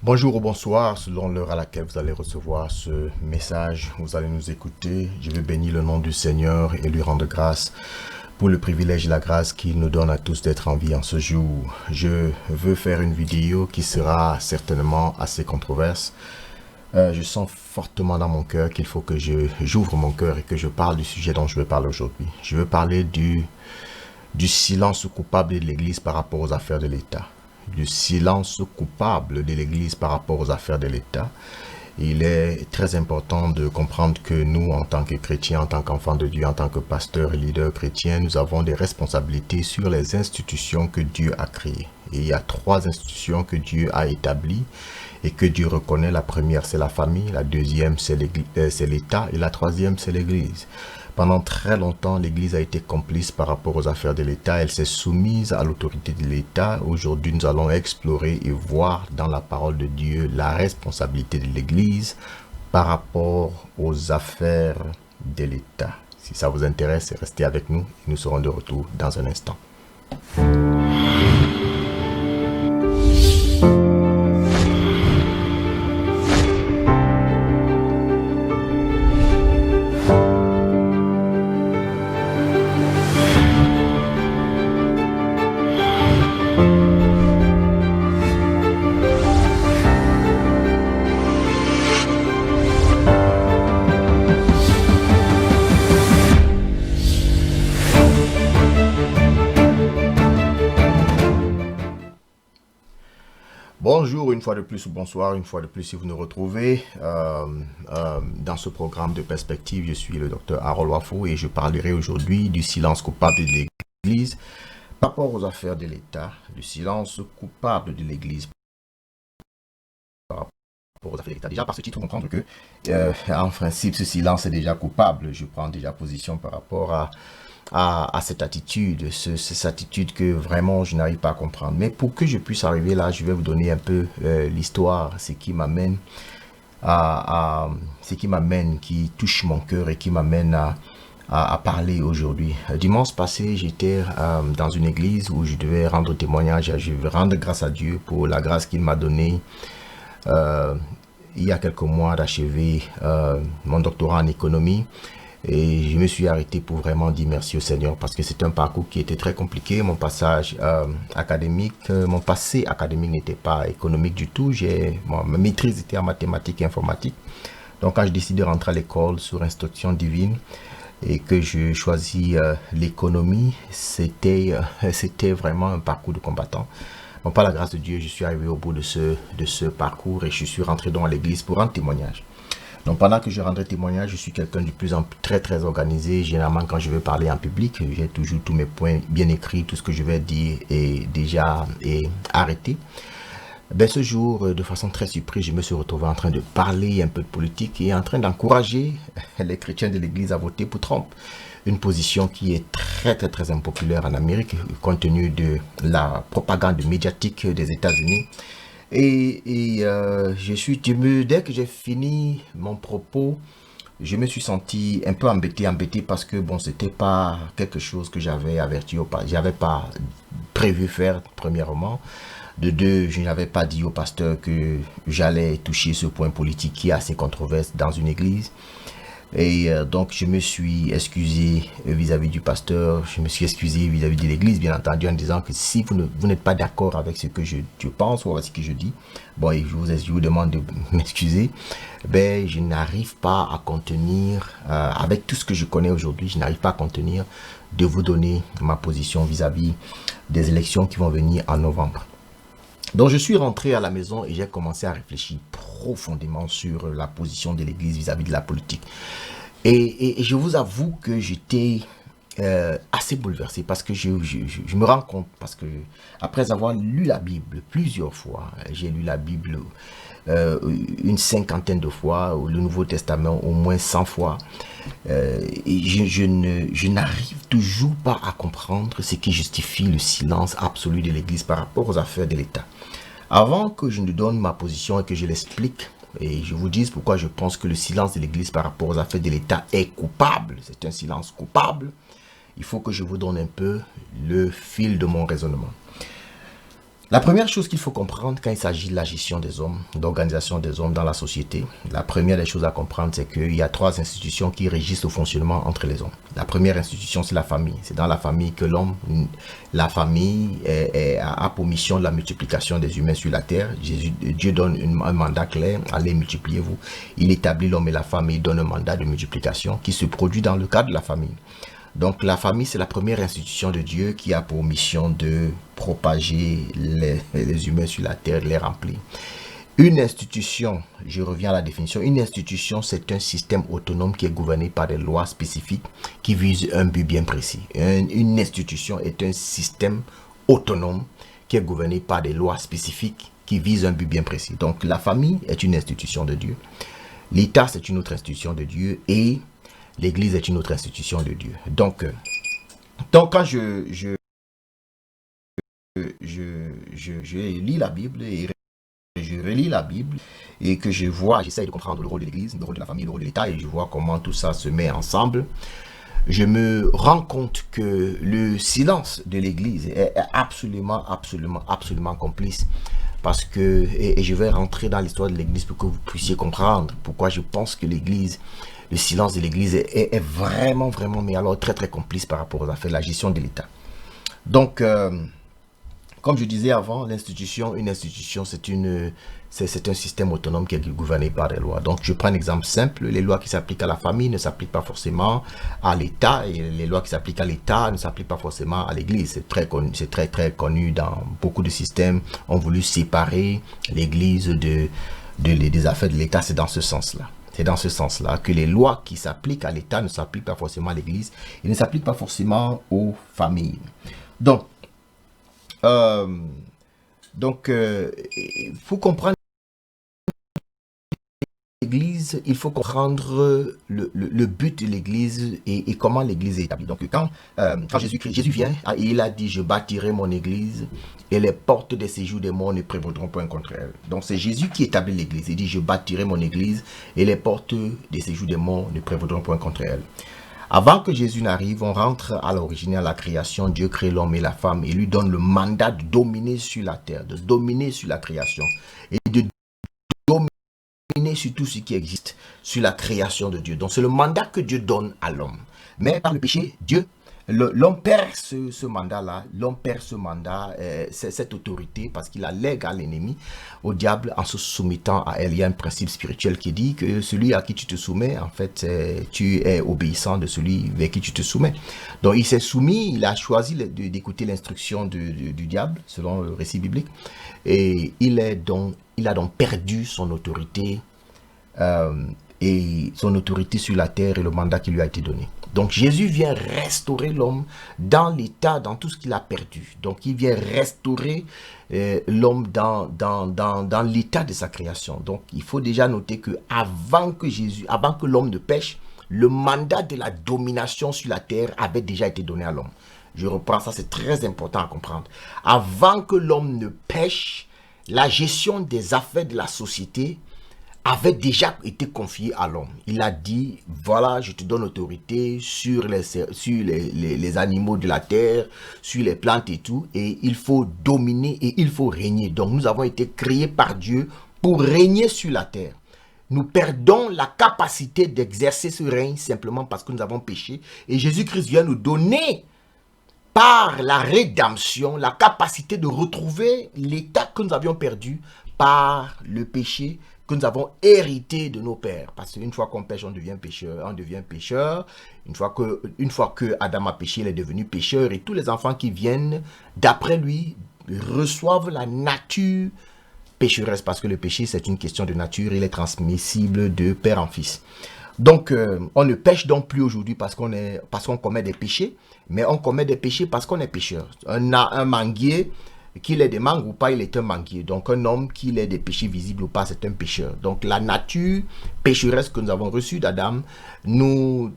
Bonjour ou bonsoir, selon l'heure à laquelle vous allez recevoir ce message, vous allez nous écouter. Je veux bénir le nom du Seigneur et lui rendre grâce pour le privilège et la grâce qu'il nous donne à tous d'être en vie en ce jour. Je veux faire une vidéo qui sera certainement assez controverse. Je sens fortement dans mon cœur qu'il faut que j'ouvre mon cœur et que je parle du sujet dont je veux parler aujourd'hui. Je veux parler du silence coupable de l'Église par rapport aux affaires de l'État. Du silence coupable de l'Église par rapport aux affaires de l'État. Il est très important de comprendre que nous, en tant que chrétiens, en tant qu'enfants de Dieu, en tant que pasteurs et leaders chrétiens, nous avons des responsabilités sur les institutions que Dieu a créées. Et il y a 3 institutions que Dieu a établies et que Dieu reconnaît. La première, c'est la famille. La deuxième, c'est l'État. Et la troisième, c'est l'Église. Pendant très longtemps, l'Église a été complice par rapport aux affaires de l'État. Elle s'est soumise à l'autorité de l'État. Aujourd'hui, nous allons explorer et voir dans la parole de Dieu la responsabilité de l'Église par rapport aux affaires de l'État. Si ça vous intéresse, restez avec nous. Nous serons de retour dans un instant. Bonjour une fois de plus ou bonsoir une fois de plus si vous nous retrouvez dans ce programme de perspective. Je suis le docteur Harold Wafo et je parlerai aujourd'hui du silence coupable de l'Église par rapport aux affaires de l'État. Le silence coupable de l'Église par rapport aux affaires de l'État. Déjà par ce titre, vous comprendre que en principe ce silence est déjà coupable. Je prends déjà position par rapport à cette attitude, cette attitude que vraiment je n'arrive pas à comprendre. Mais pour que je puisse arriver là, je vais vous donner un peu l'histoire, ce qui m'amène qui touche mon cœur et qui m'amène à parler aujourd'hui. Dimanche passé, j'étais dans une église où je devais rendre témoignage. Je veux rendre grâce à Dieu pour la grâce qu'il m'a donnée il y a quelques mois d'achever mon doctorat en économie. Et je me suis arrêté pour vraiment dire merci au Seigneur parce que c'est un parcours qui était très compliqué. Mon passage académique, mon passé académique n'était pas économique du tout. Ma maîtrise était en mathématiques et informatique. Donc quand je décide de rentrer à l'école sur instruction divine et que je choisis l'économie, c'était vraiment un parcours de combattant. Bon, par la grâce de Dieu, je suis arrivé au bout de ce parcours et je suis rentré dans l'église pour rendre témoignage. Donc pendant que je rendrai témoignage, je suis quelqu'un de plus en plus très organisé. Généralement quand je veux parler en public, j'ai toujours tous mes points bien écrits, tout ce que je vais dire est déjà arrêté. Ben, ce jour, de façon très surprise, je me suis retrouvé en train de parler un peu de politique et en train d'encourager les chrétiens de l'église à voter pour Trump. Une position qui est très impopulaire en Amérique compte tenu de la propagande médiatique des États-Unis. Je suis timide. Dès que j'ai fini mon propos, je me suis senti un peu embêté parce que bon, c'était pas quelque chose que j'avais averti au pasteur. J'avais pas prévu faire premièrement. De deux, je n'avais pas dit au pasteur que j'allais toucher ce point politique qui est assez controversé dans une église. Donc je me suis excusé vis-à-vis du pasteur, je me suis excusé vis-à-vis de l'église, bien entendu, en disant que si vous n'êtes pas d'accord avec ce que je pense ou avec ce que je dis, bon, je vous demande de m'excuser. Ben, je n'arrive pas à contenir, avec tout ce que je connais aujourd'hui, je n'arrive pas à contenir de vous donner ma position vis-à-vis des élections qui vont venir en novembre. Donc je suis rentré à la maison et j'ai commencé à réfléchir profondément sur la position de l'Église vis-à-vis de la politique. Et je vous avoue que j'étais assez bouleversé parce que je me rends compte, parce que après avoir lu la Bible plusieurs fois, j'ai lu la Bible une 50aine de fois, ou le Nouveau Testament au moins 100 fois, et je n'arrive toujours pas à comprendre ce qui justifie le silence absolu de l'Église par rapport aux affaires de l'État. Avant que je ne donne ma position et que je l'explique, et je vous dise pourquoi je pense que le silence de l'Église par rapport aux affaires de l'État est coupable, c'est un silence coupable, il faut que je vous donne un peu le fil de mon raisonnement. La première chose qu'il faut comprendre quand il s'agit de la gestion des hommes, d'organisation des hommes dans la société, la première des choses à comprendre, c'est qu'il y a trois institutions qui régissent le fonctionnement entre les hommes. La première institution, c'est la famille. C'est dans la famille que la famille a pour mission la multiplication des humains sur la terre. Dieu donne un mandat clair, allez multipliez-vous. Il établit l'homme et la femme et il donne un mandat de multiplication qui se produit dans le cadre de la famille. Donc la famille, c'est la première institution de Dieu qui a pour mission de propager les humains sur la terre, les remplir. Une institution, je reviens à la définition, une institution, c'est un système autonome qui est gouverné par des lois spécifiques qui visent un but bien précis. Une institution est un système autonome qui est gouverné par des lois spécifiques qui visent un but bien précis. Donc la famille est une institution de Dieu. L'État, c'est une autre institution de Dieu et l'Église est une autre institution de Dieu. Donc quand je lis la Bible et je relis la Bible et que je vois, j'essaie de comprendre le rôle de l'Église, le rôle de la famille, le rôle de l'État et je vois comment tout ça se met ensemble, je me rends compte que le silence de l'Église est absolument complice. Parce que, et je vais rentrer dans l'histoire de l'Église pour que vous puissiez comprendre pourquoi je pense que l'Église, le silence de l'Église est vraiment, mais alors très complice par rapport aux affaires de la gestion de l'État. Donc, comme je disais avant, une institution, c'est un système autonome qui est gouverné par des lois. Donc, je prends un exemple simple. Les lois qui s'appliquent à la famille ne s'appliquent pas forcément à l'État. Et les lois qui s'appliquent à l'État ne s'appliquent pas forcément à l'Église. C'est très connu dans beaucoup de systèmes. On voulu séparer l'Église des affaires de l'État. C'est dans ce sens-là. C'est dans ce sens-là que les lois qui s'appliquent à l'État ne s'appliquent pas forcément à l'Église et ne s'appliquent pas forcément aux familles. Donc, il faut comprendre l'Église, il faut comprendre le but de l'Église et comment l'Église est établie. Donc quand Jésus vient, et il a dit, je bâtirai mon Église et les portes des séjours des morts ne prévaudront point contre elle. Donc c'est Jésus qui établit l'Église. Il dit, je bâtirai mon Église et les portes des séjours des morts ne prévaudront point contre elle. Avant que Jésus n'arrive, on rentre à l'origine, à la création. Dieu crée l'homme et la femme et lui donne le mandat de dominer sur la terre, de dominer sur la création et de dominer sur tout ce qui existe, sur la création de Dieu. Donc c'est le mandat que Dieu donne à l'homme. Mais par le péché, l'homme perd ce mandat-là, l'homme perd ce mandat, cette autorité, parce qu'il la lègue à l'ennemi, au diable, en se soumettant à elle. Il y a un principe spirituel qui dit que celui à qui tu te soumets, en fait, tu es obéissant de celui vers qui tu te soumets. Donc il s'est soumis, il a choisi d'écouter l'instruction du diable, selon le récit biblique, et il a donc perdu son autorité, et son autorité sur la terre et le mandat qui lui a été donné. Donc Jésus vient restaurer l'homme dans l'état, dans tout ce qu'il a perdu. Donc il vient restaurer l'homme dans l'état de sa création. Donc il faut déjà noter que avant que l'homme ne pêche, le mandat de la domination sur la terre avait déjà été donné à l'homme. Je reprends ça, c'est très important à comprendre. Avant que l'homme ne pêche, la gestion des affaires de la société avait déjà été confié à l'homme. Il a dit, voilà, je te donne autorité sur les animaux de la terre, sur les plantes et tout, et il faut dominer et il faut régner. Donc nous avons été créés par Dieu pour régner sur la terre. Nous perdons la capacité d'exercer ce règne simplement parce que nous avons péché. Et Jésus-Christ vient nous donner, par la rédemption, la capacité de retrouver l'état que nous avions perdu par le péché que nous avons hérité de nos pères. Parce qu'une fois qu'on pêche, on devient pécheur. Une fois que Adam a péché, il est devenu pécheur. Et tous les enfants qui viennent d'après lui reçoivent la nature pécheresse. Parce que le péché, c'est une question de nature. Il est transmissible de père en fils. Donc, on ne pêche donc plus aujourd'hui parce qu'on commet des péchés. Mais on commet des péchés parce qu'on est pécheur. Un manguier, qu'il ait des mangues ou pas, il est un manguier. Donc un homme, qu'il ait des péchés visibles ou pas, c'est un pécheur. Donc la nature pécheresse que nous avons reçue d'Adam nous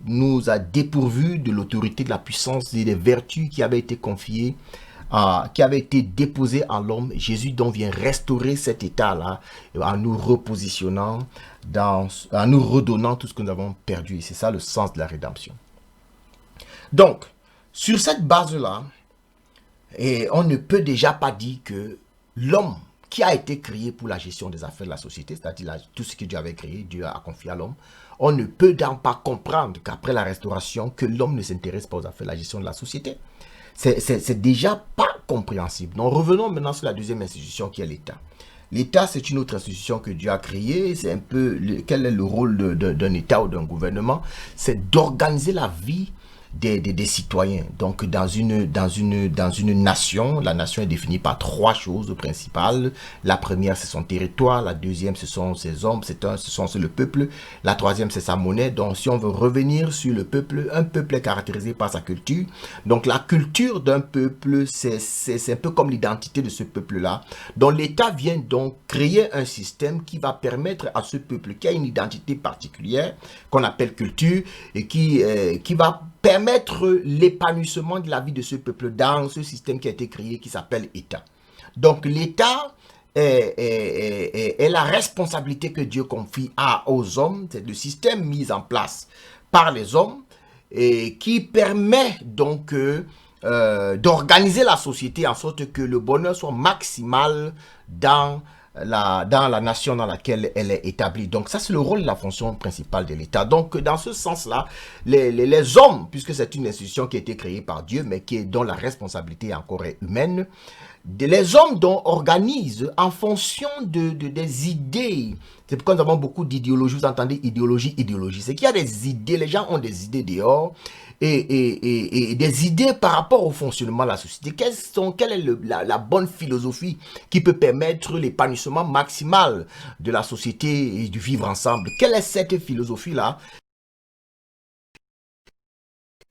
a dépourvus de l'autorité, de la puissance et des vertus qui avaient été confiées, qui avaient été déposées en l'homme. Jésus donc vient restaurer cet état-là en nous repositionnant, en nous redonnant tout ce que nous avons perdu. Et c'est ça le sens de la rédemption. Donc, sur cette base-là, et on ne peut déjà pas dire que l'homme qui a été créé pour la gestion des affaires de la société, c'est-à-dire tout ce que Dieu avait créé, Dieu a confié à l'homme, on ne peut donc pas comprendre qu'après la restauration, que l'homme ne s'intéresse pas aux affaires de la gestion de la société. C'est déjà pas compréhensible. Donc revenons maintenant sur la deuxième institution qui est l'État. L'État, c'est une autre institution que Dieu a créée. C'est un peu, quel est le rôle d'un État ou d'un gouvernement? C'est d'organiser la vie des citoyens. Donc, dans une nation, la nation est définie par trois choses principales. La première, c'est son territoire. La deuxième, ce sont ses hommes. C'est le peuple. La troisième, c'est sa monnaie. Donc, si on veut revenir sur le peuple, un peuple est caractérisé par sa culture. Donc, la culture d'un peuple, c'est un peu comme l'identité de ce peuple-là. Donc, l'État vient donc créer un système qui va permettre à ce peuple qui a une identité particulière, qu'on appelle culture, et qui va permettre l'épanouissement de la vie de ce peuple dans ce système qui a été créé, qui s'appelle État. Donc l'État est la responsabilité que Dieu confie aux hommes, c'est le système mis en place par les hommes et qui permet donc d'organiser la société en sorte que le bonheur soit maximal dans la nation dans laquelle elle est établie. Donc ça, c'est le rôle et la fonction principale de l'État. Donc dans ce sens-là, les hommes, puisque c'est une institution qui a été créée par Dieu, mais dont la responsabilité encore est humaine, les hommes organisent en fonction des idées. C'est pourquoi nous avons beaucoup d'idéologies. Vous entendez idéologie. C'est qu'il y a des idées, les gens ont des idées dehors et des idées par rapport au fonctionnement de la société. Quelle est la bonne philosophie qui peut permettre l'épanouissement maximal de la société et du vivre ensemble? Quelle est cette philosophie-là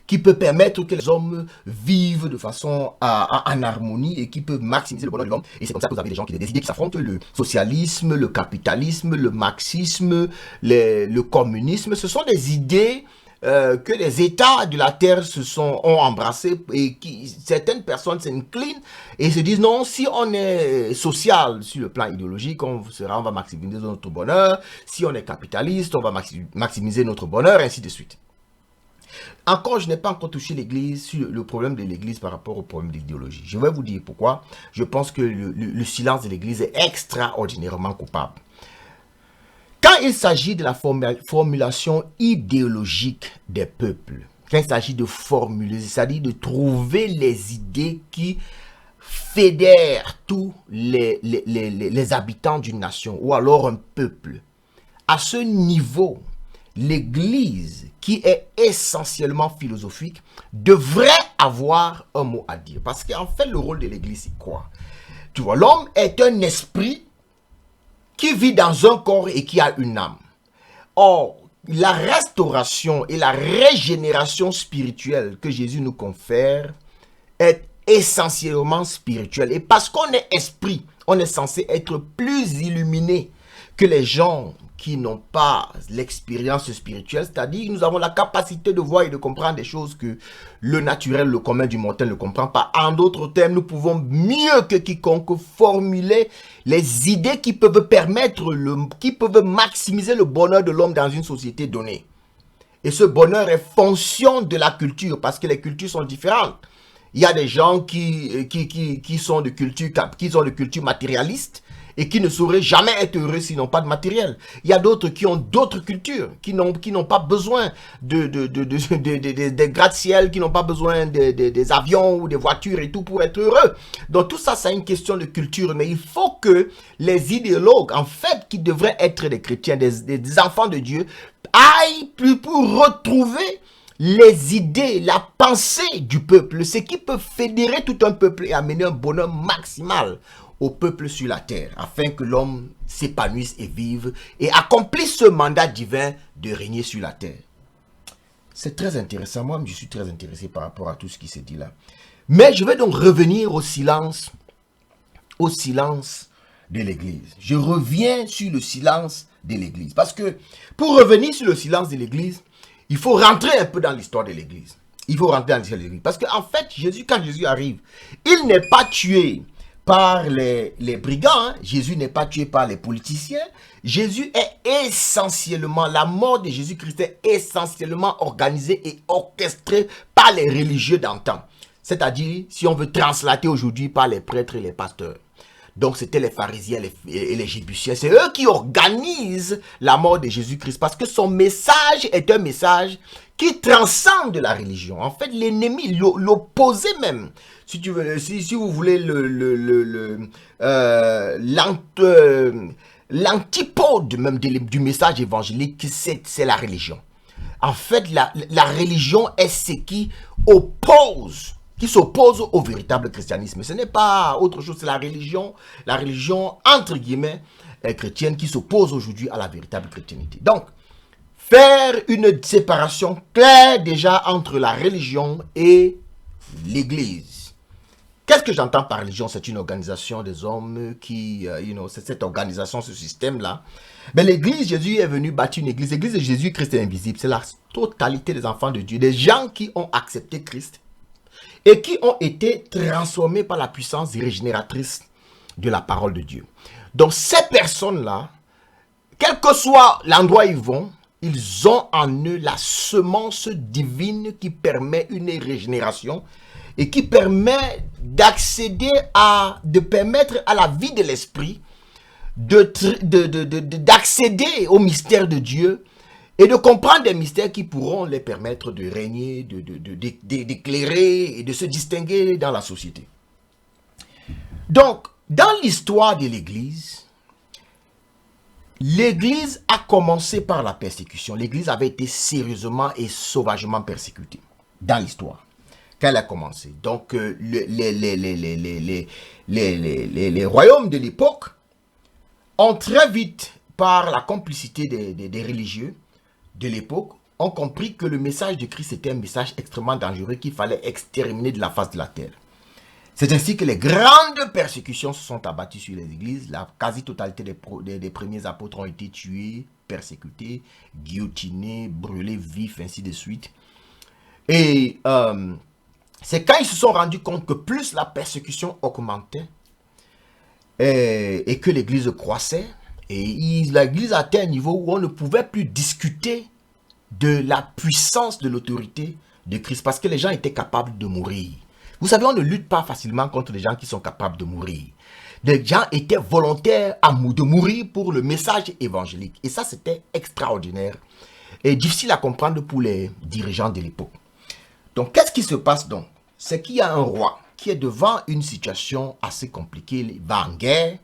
qui peut permettre que les hommes vivent de façon en harmonie et qui peut maximiser le bonheur de l'homme? Et c'est comme ça que vous avez des gens qui ont des idées qui s'affrontent, le socialisme, le capitalisme, le marxisme, le communisme. Ce sont des idées que les États de la Terre ont embrassées et certaines personnes s'inclinent et se disent non, si on est social sur le plan idéologique, on va maximiser notre bonheur. Si on est capitaliste, on va maximiser notre bonheur, ainsi de suite. Encore, je n'ai pas encore touché l'Église sur le problème de l'Église par rapport au problème d'idéologie. Je vais vous dire pourquoi. Je pense que le silence de l'Église est extraordinairement coupable. Quand il s'agit de la formulation idéologique des peuples, quand il s'agit de formuler, c'est-à-dire de trouver les idées qui fédèrent tous les habitants d'une nation ou alors un peuple, à ce niveau, l'Église, qui est essentiellement philosophique, devrait avoir un mot à dire. Parce qu'en fait, le rôle de l'Église, c'est quoi? Tu vois, l'homme est un esprit qui vit dans un corps et qui a une âme. Or, la restauration et la régénération spirituelle que Jésus nous confère est essentiellement spirituelle. Et parce qu'on est esprit, on est censé être plus illuminé que les gens qui n'ont pas l'expérience spirituelle, c'est-à-dire nous avons la capacité de voir et de comprendre des choses que le naturel, le commun du mortel ne comprend pas. En d'autres termes, nous pouvons mieux que quiconque formuler les idées qui peuvent maximiser le bonheur de l'homme dans une société donnée. Et ce bonheur est fonction de la culture, parce que les cultures sont différentes. Il y a des gens qui sont de culture matérialiste, et qui ne sauraient jamais être heureux s'ils n'ont pas de matériel. Il y a d'autres qui ont d'autres cultures, qui n'ont pas besoin des gratte-ciel, qui n'ont pas besoin des avions ou des voitures et tout pour être heureux. Donc tout ça, c'est une question de culture, mais il faut que les idéologues, en fait, qui devraient être des chrétiens, des enfants de Dieu, aillent pour retrouver les idées, la pensée du peuple, ce qui peut fédérer tout un peuple et amener un bonheur maximal au peuple sur la terre, afin que l'homme s'épanouisse et vive et accomplisse ce mandat divin de régner sur la terre. C'est très intéressant. Moi, je suis très intéressé par rapport à tout ce qui s'est dit là. Mais je vais donc revenir au silence de l'Église. Je reviens sur le silence de l'Église. Parce que pour revenir sur le silence de l'Église, il faut rentrer un peu dans l'histoire de l'Église. Il faut rentrer dans l'histoire de l'Église. Parce qu'en fait, quand Jésus arrive, il n'est pas tué par les brigands, hein. Jésus n'est pas tué par les politiciens. Jésus est essentiellement, la mort de Jésus-Christ est essentiellement organisée et orchestrée par les religieux d'antan. C'est-à-dire, si on veut translater aujourd'hui, par les prêtres et les pasteurs. Donc c'était les pharisiens et les jébusiens. C'est eux qui organisent la mort de Jésus-Christ parce que son message est un message qui transcende la religion. En fait, l'ennemi, l'opposé même, si tu veux, si vous voulez l'antipode même du message évangélique, c'est la religion. En fait, la religion est ce qui s'oppose au véritable christianisme. Ce n'est pas autre chose, c'est la religion entre guillemets chrétienne qui s'oppose aujourd'hui à la véritable chrétienté. Donc, faire une séparation claire déjà entre la religion et l'église. Qu'est-ce que j'entends par religion? C'est une organisation des hommes qui, c'est cette organisation, ce système-là. Mais l'église, Jésus est venu bâtir une église. L'église de Jésus-Christ est invisible. C'est la totalité des enfants de Dieu, des gens qui ont accepté Christ et qui ont été transformés par la puissance régénératrice de la parole de Dieu. Donc ces personnes-là, quel que soit l'endroit où ils vont, ils ont en eux la semence divine qui permet une régénération et qui permet d'accéder de permettre à la vie de l'esprit d'accéder au mystère de Dieu et de comprendre des mystères qui pourront les permettre de régner, d'éclairer et de se distinguer dans la société. Donc, dans l'histoire de l'Église, l'Église a commencé par la persécution. L'Église avait été sérieusement et sauvagement persécutée dans l'histoire quand elle a commencé. Donc, les royaumes de l'époque ont très vite, par la complicité des religieux de l'époque, ont compris que le message de Christ était un message extrêmement dangereux qu'il fallait exterminer de la face de la terre. C'est ainsi que les grandes persécutions se sont abattues sur les églises. La quasi-totalité des premiers apôtres ont été tués, persécutés, guillotinés, brûlés vifs, ainsi de suite. Et c'est quand ils se sont rendus compte que plus la persécution augmentait et que l'église croissait, et l'église atteint un niveau où on ne pouvait plus discuter de la puissance de l'autorité de Christ parce que les gens étaient capables de mourir. Vous savez, on ne lutte pas facilement contre les gens qui sont capables de mourir. Les gens étaient volontaires de mourir pour le message évangélique. Et ça, c'était extraordinaire et difficile à comprendre pour les dirigeants de l'époque. Donc, qu'est-ce qui se passe donc? C'est qu'il y a un roi qui est devant une situation assez compliquée. Il va en guerre.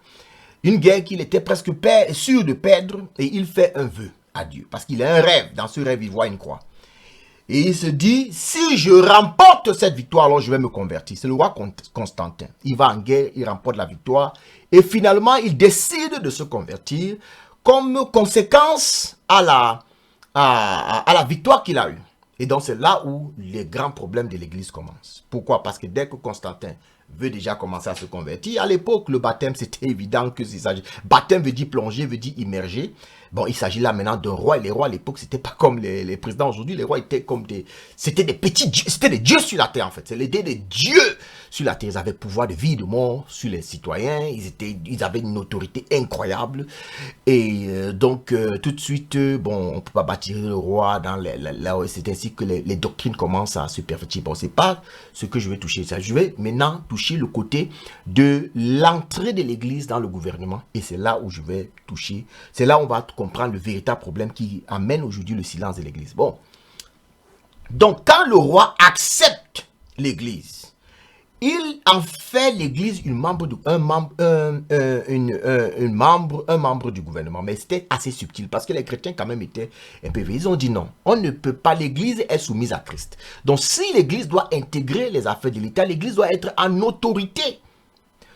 Une guerre qu'il était presque sûr de perdre. Et il fait un vœu à Dieu. Parce qu'il a un rêve. Dans ce rêve, il voit une croix. Et il se dit, si je remporte cette victoire, alors je vais me convertir. C'est le roi Constantin. Il va en guerre, il remporte la victoire. Et finalement, il décide de se convertir comme conséquence à la victoire qu'il a eue. Et donc, c'est là où les grands problèmes de l'Église commencent. Pourquoi? Parce que dès que Constantin veut déjà commencer à se convertir, à l'époque, le baptême, c'était évident que c'est ça. Baptême veut dire plonger, veut dire immerger. Bon, il s'agit là maintenant d'un roi. Et les rois, à l'époque, c'était pas comme les présidents aujourd'hui. Les rois étaient comme c'était des petits dieux. C'était des dieux sur la terre, en fait. C'est l'idée des dieux sur la terre. Ils avaient pouvoir de vie et de mort sur les citoyens. Ils avaient une autorité incroyable. Et donc, tout de suite, bon, on peut pas bâtir le roi dans c'est ainsi que les doctrines commencent à se perfectionner. Bon, c'est pas ce que je vais toucher. Ça, je vais maintenant toucher le côté de l'entrée de l'Église dans le gouvernement. Et c'est là où je vais toucher. C'est là où on va comprendre le véritable problème qui amène aujourd'hui le silence de l'Église. Bon. Donc, quand le roi accepte l'Église, il en fait l'Église un membre du gouvernement. Mais c'était assez subtil parce que les chrétiens quand même étaient un peu... Ils ont dit non, on ne peut pas, l'Église est soumise à Christ. Donc, si l'Église doit intégrer les affaires de l'État, l'Église doit être en autorité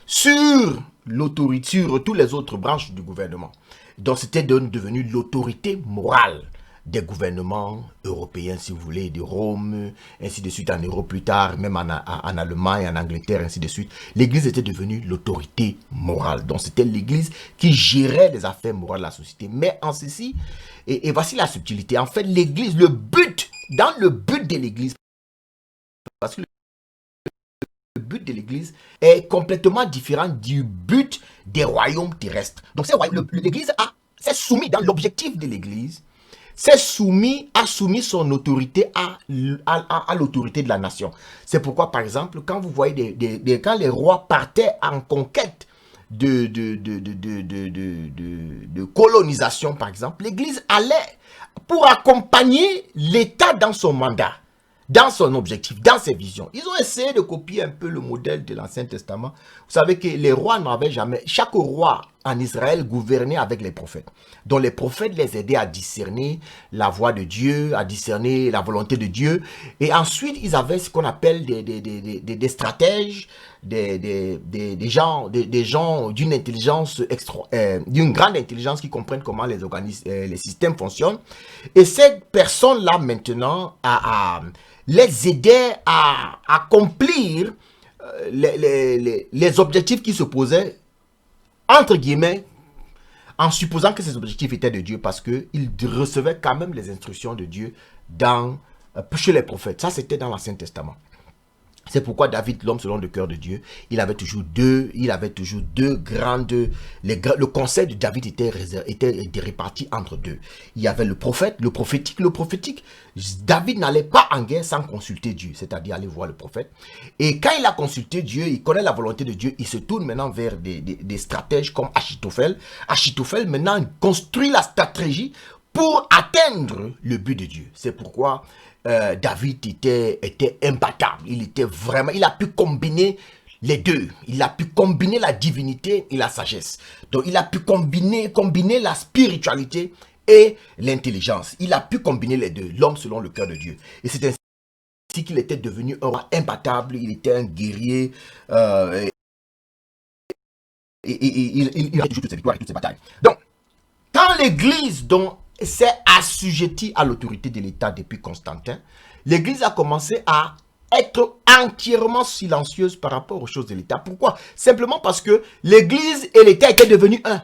sur toutes les autres branches du gouvernement. Donc, c'était devenu l'autorité morale des gouvernements européens, si vous voulez, de Rome, ainsi de suite, en Europe plus tard, même en Allemagne, en Angleterre, ainsi de suite. L'Église était devenue l'autorité morale. Donc, c'était l'Église qui gérait les affaires morales de la société. Mais en ceci, et voici la subtilité, en fait, l'Église, dans le but de l'Église, parce que le but de l'Église est complètement différent du but des royaumes terrestres. Donc, l'Église s'est soumise dans l'objectif de l'Église, a soumis son autorité à l'autorité de la nation. C'est pourquoi, par exemple, quand vous voyez quand les rois partaient en conquête de colonisation, par exemple, l'Église allait pour accompagner l'État dans son mandat, dans son objectif, dans ses visions. Ils ont essayé de copier un peu le modèle de l'Ancien Testament. Vous savez que les rois n'avaient jamais... Chaque roi en Israël gouvernait avec les prophètes. Donc les prophètes les aidaient à discerner la voix de Dieu, à discerner la volonté de Dieu. Et ensuite, ils avaient ce qu'on appelle des stratèges, des gens d'une intelligence d'une grande intelligence qui comprennent comment les systèmes fonctionnent. Et ces personnes-là, maintenant, les aidaient à accomplir les objectifs qui se posaient, entre guillemets, en supposant que ces objectifs étaient de Dieu, parce qu'ils recevaient quand même les instructions de Dieu chez les prophètes. Ça, c'était dans l'Ancien Testament. C'est pourquoi David, l'homme selon le cœur de Dieu, il avait toujours deux grandes... Le conseil de David était réparti entre deux. Il y avait le prophète, le prophétique. David n'allait pas en guerre sans consulter Dieu, c'est-à-dire aller voir le prophète. Et quand il a consulté Dieu, il connaît la volonté de Dieu, il se tourne maintenant vers des stratèges comme Achitophel. Achitophel, maintenant, construit la stratégie pour atteindre le but de Dieu. C'est pourquoi... David était imbattable. Il a pu combiner les deux. Il a pu combiner la divinité et la sagesse. Donc il a pu combiner la spiritualité et l'intelligence. Il a pu combiner les deux, l'homme selon le cœur de Dieu. Et c'est ainsi qu'il était devenu un roi imbattable. Il était un guerrier. Il a toujours toutes ses victoires et toutes ses batailles. Donc, quand l'Église s'est assujettie à l'autorité de l'État depuis Constantin, l'Église a commencé à être entièrement silencieuse par rapport aux choses de l'État. Pourquoi? Simplement parce que l'Église et l'État étaient devenus un.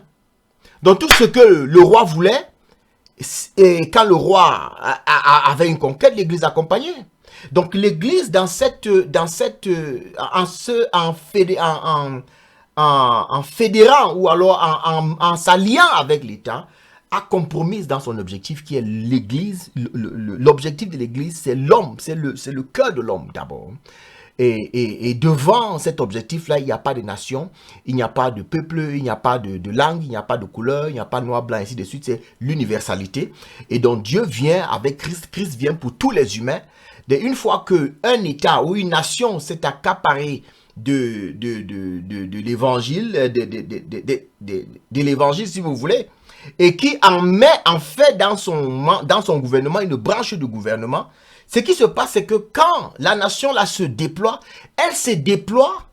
Donc tout ce que le roi voulait, et quand le roi avait une conquête, l'Église accompagnait. Donc l'Église en fédérant ou alors en s'alliant avec l'État, a compromis dans son objectif qui est l'Église. L'objectif de l'Église, c'est l'homme, c'est le cœur de l'homme d'abord. Et devant cet objectif-là, il n'y a pas de nation, il n'y a pas de peuple, il n'y a pas de langue, il n'y a pas de couleur, il n'y a pas de noir, blanc, ainsi de suite. C'est l'universalité. Et donc Dieu vient avec Christ, Christ vient pour tous les humains. Et une fois qu'un État ou une nation s'est accaparé de l'évangile, de l'évangile si vous voulez, et qui en fait dans son gouvernement une branche de gouvernement, ce qui se passe, c'est que quand la nation là se déploie, elle se déploie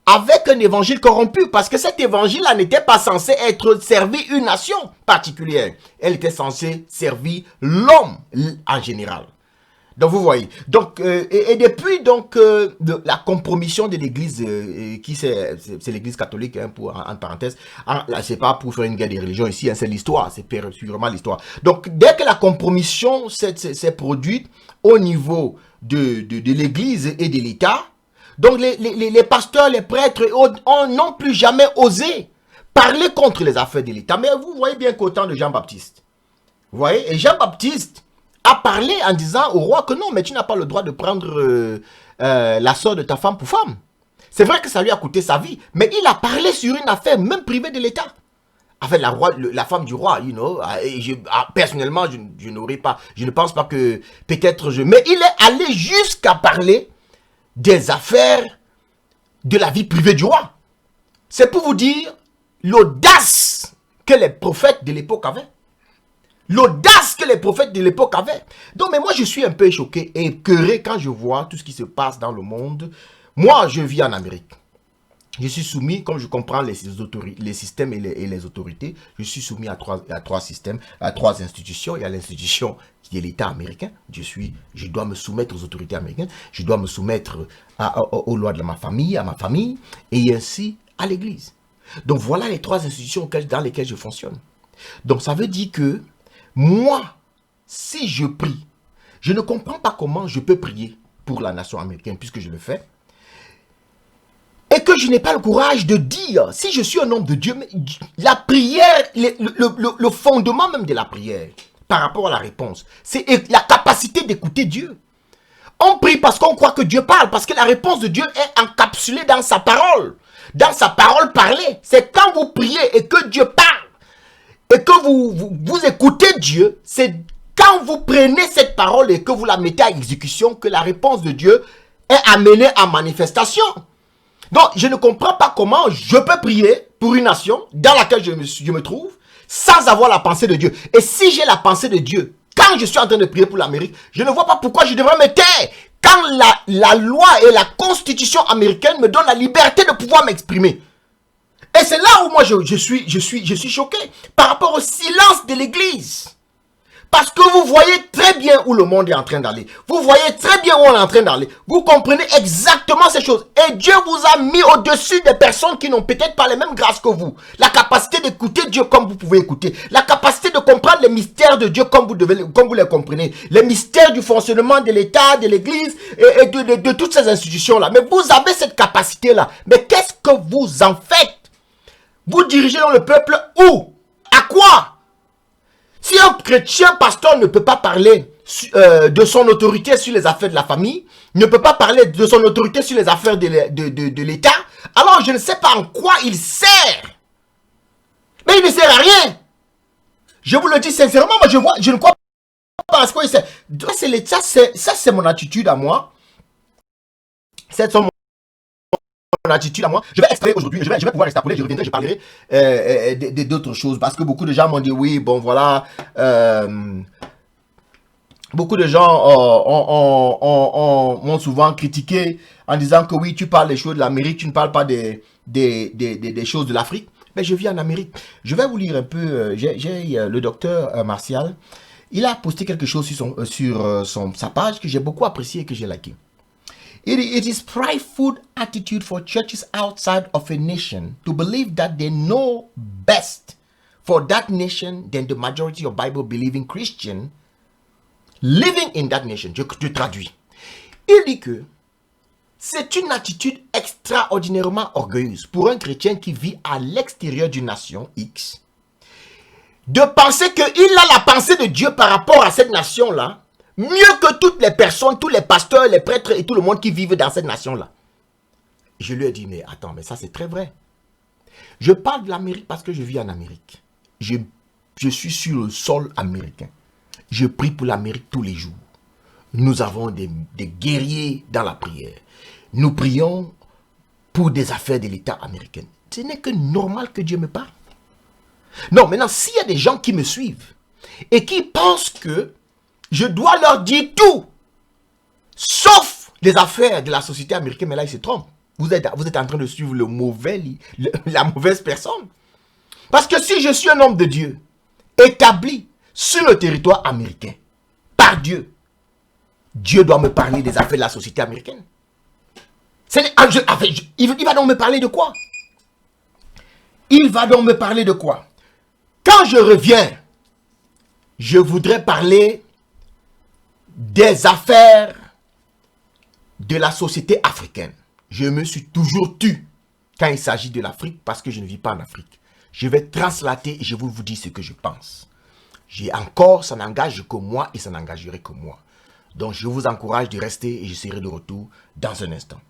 avec un évangile corrompu, parce que cet évangile là n'était pas censé être servi une nation particulière, elle était censée servir l'homme en général. Donc vous voyez, donc et depuis donc la compromission de l'Église, c'est l'Église catholique, hein, en parenthèse, là c'est pas pour faire une guerre des religions ici, hein, c'est l'histoire, c'est purement l'histoire. Donc dès que la compromission s'est produite au niveau de l'Église et de l'État, donc les pasteurs, les prêtres n'ont plus jamais osé parler contre les affaires de l'État. Mais vous voyez bien qu'au temps de Jean-Baptiste, vous voyez, et Jean-Baptiste a parlé en disant au roi que non, mais tu n'as pas le droit de prendre la sœur de ta femme pour femme. C'est vrai que ça lui a coûté sa vie, mais il a parlé sur une affaire même privée de l'État. En fait, la femme du roi, personnellement, je n'aurais pas, je ne pense pas que peut-être mais il est allé jusqu'à parler des affaires de la vie privée du roi. C'est pour vous dire l'audace que les prophètes de l'époque avaient. L'audace que les prophètes de l'époque avaient. Donc, mais moi, je suis un peu choqué et écœuré quand je vois tout ce qui se passe dans le monde. Moi, je vis en Amérique. Je suis soumis, comme je comprends les systèmes et les autorités, je suis soumis à trois systèmes, à trois institutions. Il y a l'institution qui est l'État américain. Je dois me soumettre aux autorités américaines. Je dois me soumettre aux lois de ma famille, à ma famille, et ainsi à l'Église. Donc, voilà les trois institutions dans lesquelles je fonctionne. Donc, ça veut dire que moi, si je prie, je ne comprends pas comment je peux prier pour la nation américaine, puisque je le fais, et que je n'ai pas le courage de dire, si je suis un homme de Dieu, mais la prière, le fondement même de la prière, par rapport à la réponse, c'est la capacité d'écouter Dieu. On prie parce qu'on croit que Dieu parle, parce que la réponse de Dieu est encapsulée dans sa parole. Dans sa parole parlée. C'est quand vous priez et que Dieu parle, et que vous écoutez Dieu, c'est quand vous prenez cette parole et que vous la mettez à exécution que la réponse de Dieu est amenée en manifestation. Donc, je ne comprends pas comment je peux prier pour une nation dans laquelle je me trouve sans avoir la pensée de Dieu. Et si j'ai la pensée de Dieu, quand je suis en train de prier pour l'Amérique, je ne vois pas pourquoi je devrais me taire. Quand la loi et la constitution américaine me donnent la liberté de pouvoir m'exprimer. Et c'est là où moi je suis choqué par rapport au silence de l'Église. Parce que vous voyez très bien où le monde est en train d'aller. Vous voyez très bien où on est en train d'aller. Vous comprenez exactement ces choses. Et Dieu vous a mis au-dessus des personnes qui n'ont peut-être pas les mêmes grâces que vous. La capacité d'écouter Dieu comme vous pouvez écouter. La capacité de comprendre les mystères de Dieu comme vous les comprenez. Les mystères du fonctionnement de l'État, de l'Église et de toutes ces institutions-là. Mais vous avez cette capacité-là. Mais qu'est-ce que vous en faites? Vous dirigez dans le peuple où? À quoi? Si un chrétien pasteur ne peut pas parler de son autorité sur les affaires de la famille, ne peut pas parler de son autorité sur les affaires de l'État, alors je ne sais pas en quoi il sert. Mais il ne sert à rien. Je vous le dis sincèrement, moi je ne crois pas à ce qu'il sert. C'est l'État, ça c'est mon attitude à moi. C'est mon attitude à moi. Je vais extraire aujourd'hui, je vais pouvoir extrapoler, je reviendrai, je parlerai d'autres choses. Parce que beaucoup de gens m'ont dit, oui, bon voilà, beaucoup de gens m'ont souvent critiqué en disant que oui, tu parles des choses de l'Amérique, tu ne parles pas des choses de l'Afrique. Mais je vis en Amérique. Je vais vous lire un peu, j'ai le docteur Martial, il a posté quelque chose sur sa page que j'ai beaucoup apprécié et que j'ai liké. It is prideful attitude for churches outside of a nation to believe that they know best for that nation than the majority of Bible-believing Christians living in that nation. Je traduis. Il dit que c'est une attitude extraordinairement orgueilleuse pour un chrétien qui vit à l'extérieur d'une nation X de penser qu'il a la pensée de Dieu par rapport à cette nation-là mieux que toutes les personnes, tous les pasteurs, les prêtres et tout le monde qui vivent dans cette nation-là. Je lui ai dit, mais attends, mais ça c'est très vrai. Je parle de l'Amérique parce que je vis en Amérique. Je suis sur le sol américain. Je prie pour l'Amérique tous les jours. Nous avons des guerriers dans la prière. Nous prions pour des affaires de l'État américain. Ce n'est que normal que Dieu me parle. Non, maintenant, s'il y a des gens qui me suivent et qui pensent que je dois leur dire tout, sauf les affaires de la société américaine, mais là, ils se trompent. Vous êtes en train de suivre la mauvaise personne. Parce que si je suis un homme de Dieu, établi sur le territoire américain, par Dieu, Dieu doit me parler des affaires de la société américaine. Il va donc me parler de quoi? Il va donc me parler de quoi? Quand je reviens, je voudrais parler des affaires de la société africaine. Je me suis toujours tu quand il s'agit de l'Afrique parce que je ne vis pas en Afrique. Je vais translater et je vous dis ce que je pense. Ça n'engage que moi et ça n'engagerait que moi. Donc je vous encourage de rester et je serai de retour dans un instant.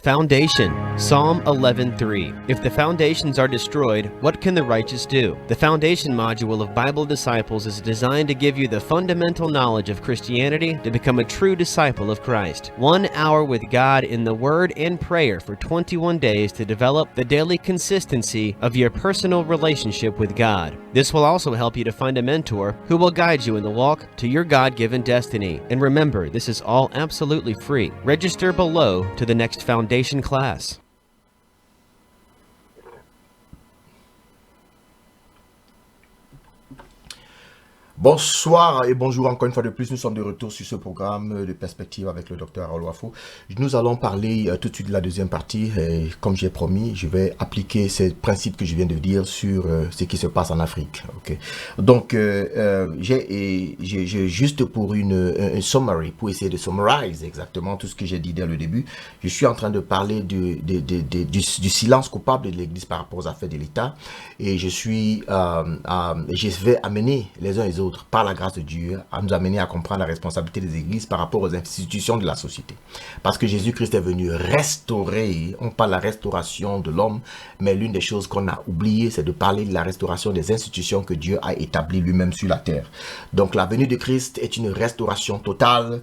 Foundation, Psalm 11:3. If the foundations are destroyed, what can the righteous do? The Foundation module of Bible Disciples is designed to give you the fundamental knowledge of Christianity to become a true disciple of Christ. 1 hour with God in the Word and prayer for 21 days to develop the daily consistency of your personal relationship with God. This will also help you to find a mentor who will guide you in the walk to your God-given destiny. And remember, this is all absolutely free. Register below to the next Foundation class. Bonsoir et bonjour encore une fois de plus. Nous sommes de retour sur ce programme de perspective avec le docteur Harold Wafo. Nous allons parler tout de suite de la deuxième partie. Et comme j'ai promis, je vais appliquer ces principes que je viens de dire sur ce qui se passe en Afrique. Okay. Donc, j'ai juste pour une summary, pour essayer de summarize exactement tout ce que j'ai dit dès le début. Je suis en train de parler du silence coupable de l'Église par rapport aux affaires de l'État. Et je vais amener les uns et les autres, par la grâce de Dieu, à nous amener à comprendre la responsabilité des églises par rapport aux institutions de la société. Parce que Jésus-Christ est venu restaurer, on parle de la restauration de l'homme, mais l'une des choses qu'on a oublié, c'est de parler de la restauration des institutions que Dieu a établies lui-même sur la terre. Donc la venue de Christ est une restauration totale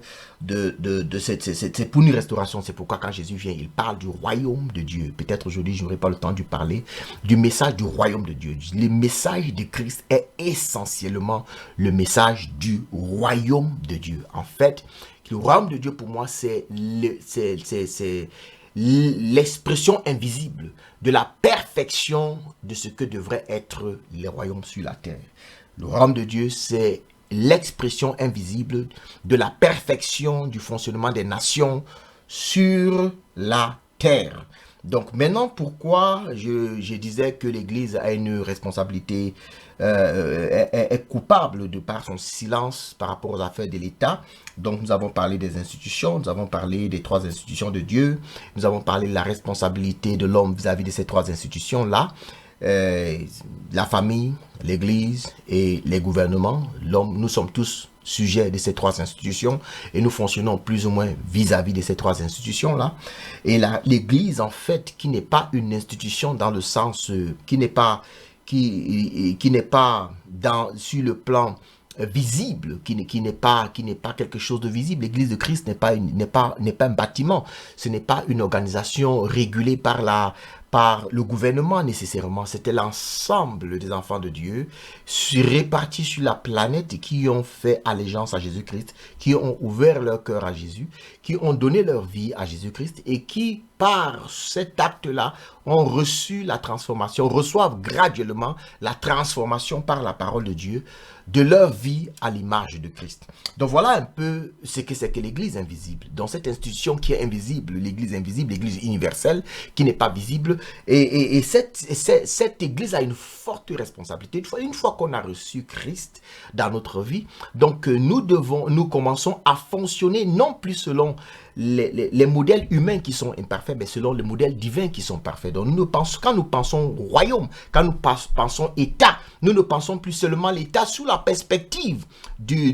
c'est pour une restauration. C'est pourquoi quand Jésus vient, il parle du royaume de Dieu. Peut-être aujourd'hui, je n'aurai pas le temps de parler du message du royaume de Dieu. Le message de Christ est essentiellement le message du royaume de Dieu. En fait, le royaume de Dieu pour moi, c'est l'expression invisible de la perfection de ce que devrait être les royaumes sur la terre. Le royaume de Dieu, c'est l'expression invisible de la perfection du fonctionnement des nations sur la terre. Donc maintenant, pourquoi je disais que l'Église a une responsabilité, est coupable de par son silence par rapport aux affaires de l'État. Donc nous avons parlé des institutions, nous avons parlé des trois institutions de Dieu, nous avons parlé de la responsabilité de l'homme vis-à-vis de ces trois institutions-là. La famille, l'Église et les gouvernements, l'homme, nous sommes tous sujets de ces trois institutions et nous fonctionnons plus ou moins vis-à-vis de ces trois institutions-là. Et l'Église, en fait, qui n'est pas une institution dans le sens, qui n'est pas sur le plan visible, qui n'est pas quelque chose de visible. L'Église de Christ n'est pas un bâtiment, ce n'est pas une organisation régulée par le gouvernement nécessairement. C'était l'ensemble des enfants de Dieu répartis sur la planète qui ont fait allégeance à Jésus-Christ, qui ont ouvert leur cœur à Jésus, qui ont donné leur vie à Jésus-Christ et qui, par cet acte-là, ont reçu la transformation, reçoivent graduellement la transformation par la parole de Dieu de leur vie à l'image de Christ. Donc voilà un peu ce que c'est que l'Église invisible. Dans cette institution qui est invisible, l'Église universelle, qui n'est pas visible, et cette Église a une forte responsabilité. Une fois qu'on a reçu Christ dans notre vie, donc nous commençons à fonctionner non plus selon les modèles humains qui sont imparfaits, mais selon les modèles divins qui sont parfaits. Donc quand nous pensons royaume, quand nous pensons État, nous ne pensons plus seulement l'État sous la perspective des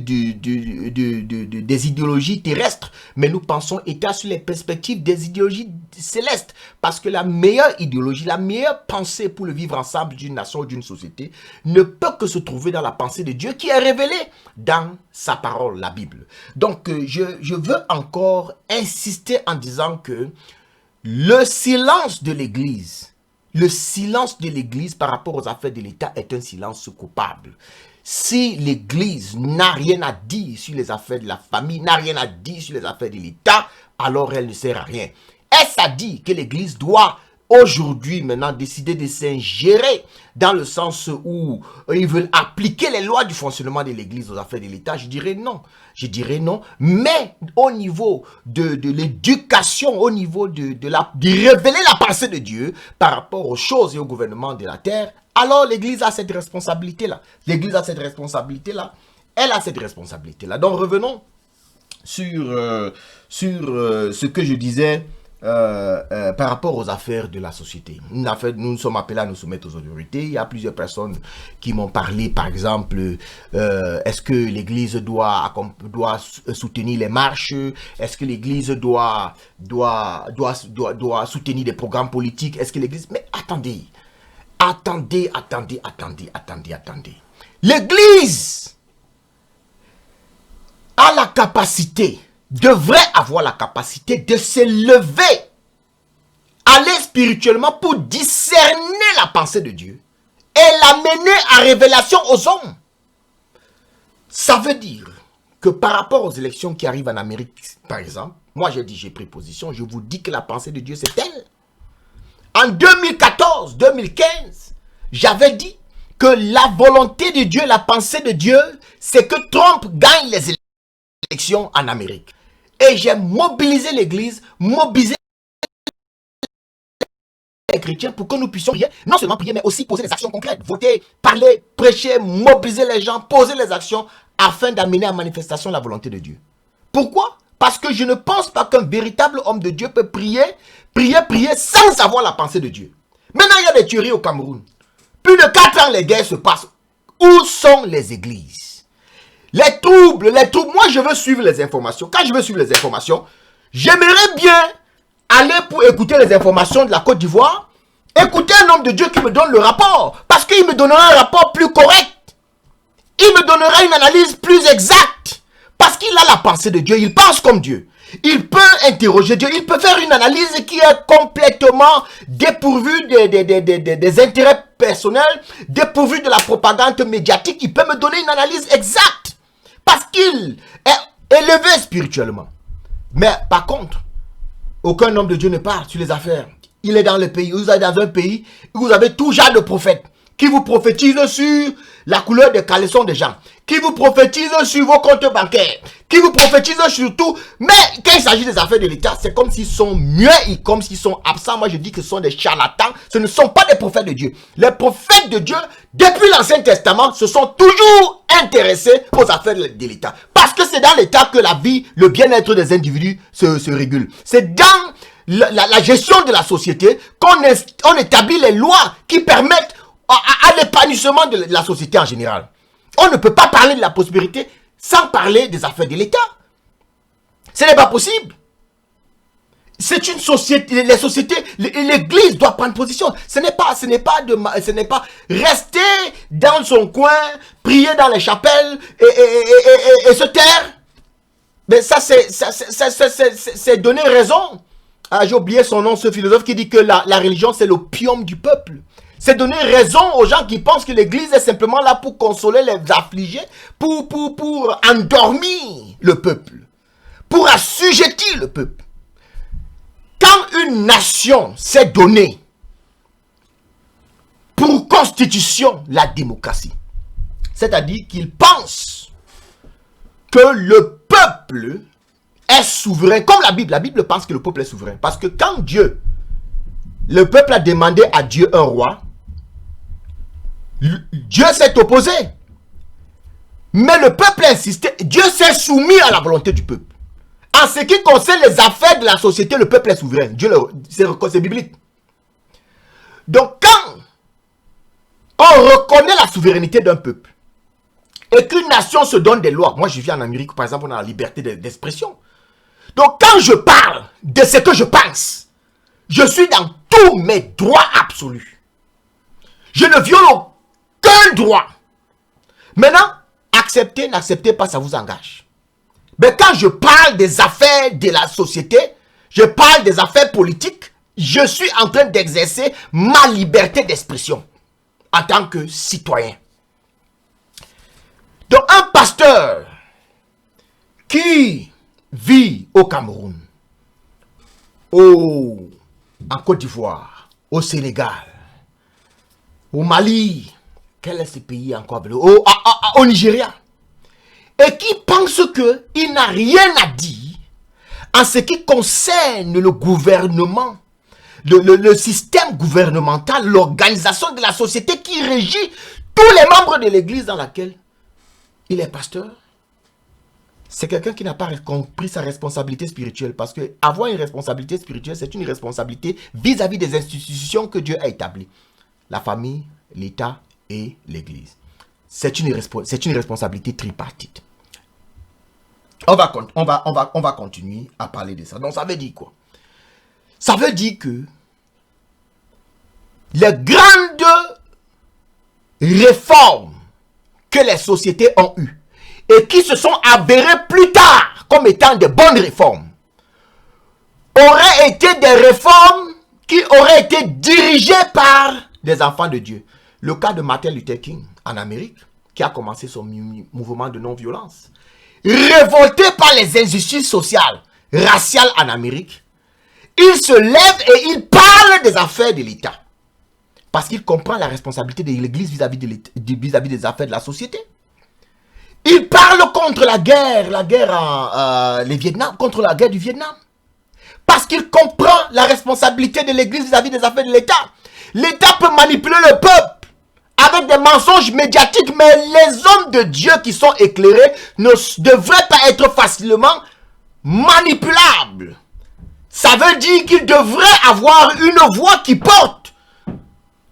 idéologies terrestres, mais nous pensons État sous les perspectives des idéologies célestes. Parce que la meilleure idéologie, la meilleure pensée pour le vivre ensemble d'une nation ou d'une société ne peut que se trouver dans la pensée de Dieu qui est révélée dans sa parole, la Bible. Donc, je veux encore insister en disant que le silence de l'Église par rapport aux affaires de l'État est un silence coupable. Si l'Église n'a rien à dire sur les affaires de la famille, n'a rien à dire sur les affaires de l'État, alors elle ne sert à rien. Est-ce à dire que l'Église doit aujourd'hui maintenant décider de s'ingérer dans le sens où ils veulent appliquer les lois du fonctionnement de l'Église aux affaires de l'État? Je dirais non. Mais au niveau de l'éducation, au niveau de révéler la pensée de Dieu par rapport aux choses et au gouvernement de la terre, alors l'Église a cette responsabilité-là. L'Église a cette responsabilité-là. Elle a cette responsabilité-là. Donc revenons sur ce que je disais par rapport aux affaires de la société. Nous sommes appelés à nous soumettre aux autorités. Il y a plusieurs personnes qui m'ont parlé, par exemple, est-ce que l'Église doit soutenir les marches? Est-ce que l'Église doit soutenir des programmes politiques? Est-ce que l'Église... Mais attendez. L'Église a la capacité, devrait avoir la capacité de s'élever, aller spirituellement pour discerner la pensée de Dieu et l'amener à révélation aux hommes. Ça veut dire que par rapport aux élections qui arrivent en Amérique, par exemple, moi j'ai pris position, je vous dis que la pensée de Dieu c'est telle. En 2014, 2015, j'avais dit que la volonté de Dieu, la pensée de Dieu, c'est que Trump gagne les élections en Amérique. Et j'ai mobilisé l'église, mobilisé les chrétiens pour que nous puissions prier, non seulement prier, mais aussi poser des actions concrètes. Voter, parler, prêcher, mobiliser les gens, poser les actions afin d'amener à manifestation la volonté de Dieu. Pourquoi? Parce que je ne pense pas qu'un véritable homme de Dieu peut prier sans savoir la pensée de Dieu. Maintenant, il y a des tueries au Cameroun. Plus de 4 ans, les guerres se passent. Où sont les églises? Les troubles. Moi, je veux suivre les informations. Quand je veux suivre les informations, j'aimerais bien aller pour écouter les informations de la Côte d'Ivoire. Écouter un homme de Dieu qui me donne le rapport. Parce qu'il me donnera un rapport plus correct. Il me donnera une analyse plus exacte. Parce qu'il a la pensée de Dieu. Il pense comme Dieu. Il peut interroger Dieu. Il peut faire une analyse qui est complètement dépourvue des intérêts personnels, dépourvue de la propagande médiatique. Il peut me donner une analyse exacte. Parce qu'il est élevé spirituellement. Mais par contre, aucun homme de Dieu ne parle sur les affaires. Il est dans le pays. Vous êtes dans un pays où vous avez tout genre de prophètes qui vous prophétisent sur la couleur des caleçons des gens, qui vous prophétisent sur vos comptes bancaires, qui vous prophétisent sur tout. Mais quand il s'agit des affaires de l'État, c'est comme s'ils sont muets, comme s'ils sont absents. Moi, je dis que ce sont des charlatans. Ce ne sont pas des prophètes de Dieu. Les prophètes de Dieu, depuis l'Ancien Testament, se sont toujours intéressés aux affaires de l'État. Parce que c'est dans l'État que la vie, le bien-être des individus se régule. C'est dans la gestion de la société qu'on établit les lois qui permettent à l'épanouissement de la société en général. On ne peut pas parler de la prospérité sans parler des affaires de l'État. Ce n'est pas possible. C'est une société, les sociétés, l'église doit prendre position. Ce n'est pas rester dans son coin, prier dans les chapelles et se taire. Mais ça, c'est donner raison. Ah, j'ai oublié son nom, ce philosophe qui dit que la religion, c'est l'opium du peuple. C'est donner raison aux gens qui pensent que l'église est simplement là pour consoler les affligés, pour endormir le peuple, pour assujettir le peuple. Quand une nation s'est donnée pour constitution la démocratie, c'est-à-dire qu'il pense que le peuple est souverain, comme la Bible pense que le peuple est souverain. Parce que quand le peuple a demandé à Dieu un roi, Dieu s'est opposé. Mais le peuple a insisté, Dieu s'est soumis à la volonté du peuple. En ce qui concerne les affaires de la société, le peuple est souverain. C'est biblique. Donc quand on reconnaît la souveraineté d'un peuple, et qu'une nation se donne des lois, moi je vis en Amérique, par exemple, on a la liberté d'expression. Donc quand je parle de ce que je pense, je suis dans tous mes droits absolus. Je ne viole aucun droit. Maintenant, acceptez, n'acceptez pas, ça vous engage. Mais quand je parle des affaires de la société, je parle des affaires politiques, je suis en train d'exercer ma liberté d'expression en tant que citoyen. Donc un pasteur qui vit au Cameroun, en Côte d'Ivoire, au Sénégal, au Mali, quel est ce pays encore, au Nigeria, et qui pense qu'il n'a rien à dire en ce qui concerne le gouvernement, le système gouvernemental, l'organisation de la société qui régit tous les membres de l'église dans laquelle il est pasteur. C'est quelqu'un qui n'a pas compris sa responsabilité spirituelle. Parce que avoir une responsabilité spirituelle, c'est une responsabilité vis-à-vis des institutions que Dieu a établies. La famille, l'État et l'Église. C'est une responsabilité tripartite. On va continuer à parler de ça. Donc ça veut dire quoi? Ça veut dire que les grandes réformes que les sociétés ont eues et qui se sont avérées plus tard comme étant de bonnes réformes, auraient été des réformes qui auraient été dirigées par des enfants de Dieu. Le cas de Martin Luther King en Amérique, qui a commencé son mouvement de non-violence, révolté par les injustices sociales, raciales en Amérique, il se lève et il parle des affaires de l'État. Parce qu'il comprend la responsabilité de l'Église vis-à-vis des affaires de la société. Il parle contre la guerre contre la guerre du Vietnam. Parce qu'il comprend la responsabilité de l'Église vis-à-vis des affaires de l'État. L'État peut manipuler le peuple avec des mensonges médiatiques, mais les hommes de Dieu qui sont éclairés ne devraient pas être facilement manipulables. Ça veut dire qu'ils devraient avoir une voix qui porte